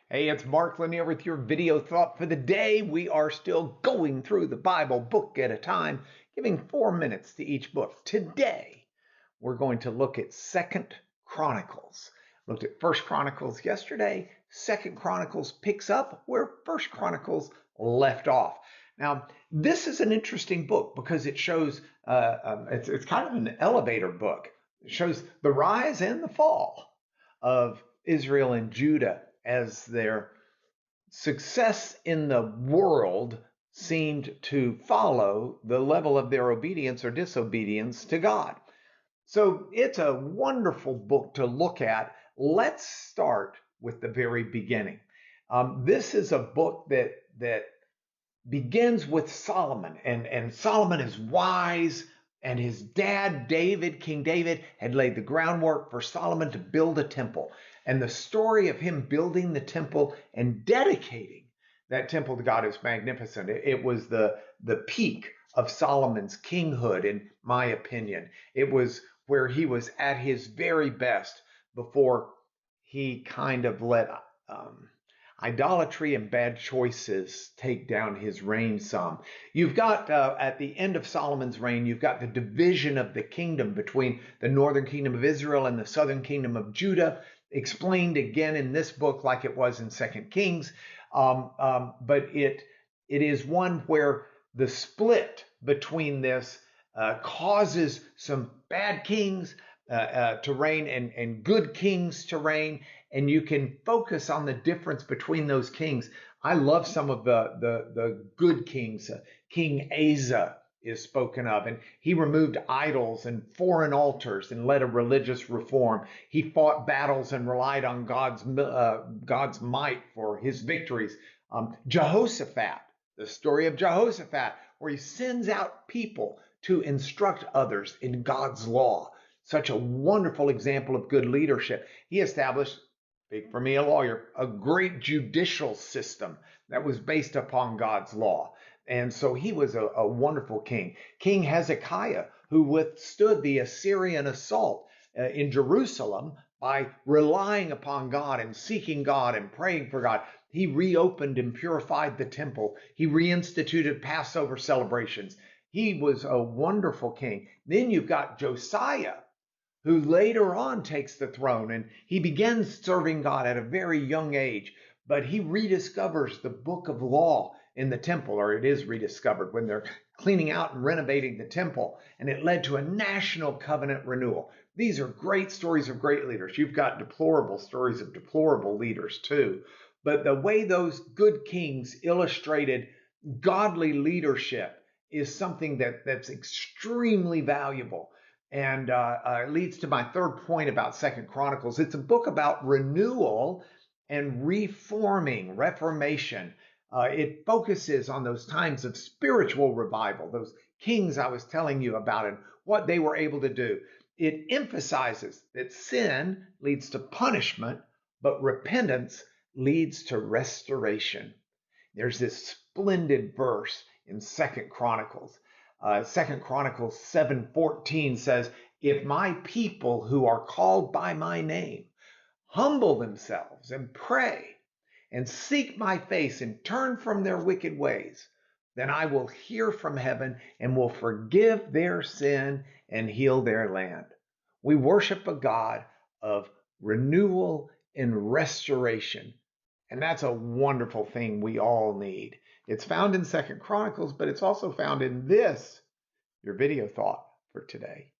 Hey, it's Mark Lanier with your video thought for the day. We are still going through the Bible book at a time, giving 4 minutes to each book. Today, we're going to look at Second Chronicles. Looked at First Chronicles yesterday. Second Chronicles picks up where First Chronicles left off. Now, this is an interesting book because it shows it's kind of an elevator book. It shows the rise and the fall of Israel and Judah as their success in the world seemed to follow the level of their obedience or disobedience to God. So it's a wonderful book to look at. Let's start with the very beginning. This is a book that begins with Solomon, and Solomon is wise, and his dad, David, King David, had laid the groundwork for Solomon to build a temple. And the story of him building the temple and dedicating that temple to God is magnificent. It was the peak of Solomon's kinghood, in my opinion. It was where he was at his very best before he kind of let idolatry and bad choices take down his reign some. You've got, at the end of Solomon's reign, you've got the division of the kingdom between the northern kingdom of Israel and the southern kingdom of Judah, explained again in this book like it was in Second Kings. But it is one where the split between this causes some bad kings to reign and good kings to reign, and you can focus on the difference between those kings. I love some of the good kings. King Asa is spoken of, and he removed idols and foreign altars and led a religious reform. He fought battles and relied on God's might for his victories. Jehoshaphat, the story of Jehoshaphat, where he sends out people to instruct others in God's law. Such a wonderful example of good leadership. He established, speak for me, a lawyer, a great judicial system that was based upon God's law. And so he was a wonderful king. King Hezekiah, who withstood the Assyrian assault in Jerusalem by relying upon God and seeking God and praying for God. He reopened and purified the temple. He reinstituted Passover celebrations. He was a wonderful king. Then you've got Josiah, who later on takes the throne, and he begins serving God at a very young age, but he rediscovers the book of law in the temple, or it is rediscovered when they're cleaning out and renovating the temple, and it led to a national covenant renewal. These are great stories of great leaders. You've got deplorable stories of deplorable leaders too, but the way those good kings illustrated godly leadership is something that's extremely valuable. And leads to my third point about Second Chronicles. It's a book about renewal and reformation. It focuses on those times of spiritual revival, those kings I was telling you about and what they were able to do. It emphasizes that sin leads to punishment, but repentance leads to restoration. There's this splendid verse in Second Chronicles. 2 Chronicles 7:14 says, "If my people who are called by my name humble themselves and pray and seek my face and turn from their wicked ways, then I will hear from heaven and will forgive their sin and heal their land." We worship a God of renewal and restoration. And that's a wonderful thing we all need. It's found in Second Chronicles, but it's also found in this, your video thought for today.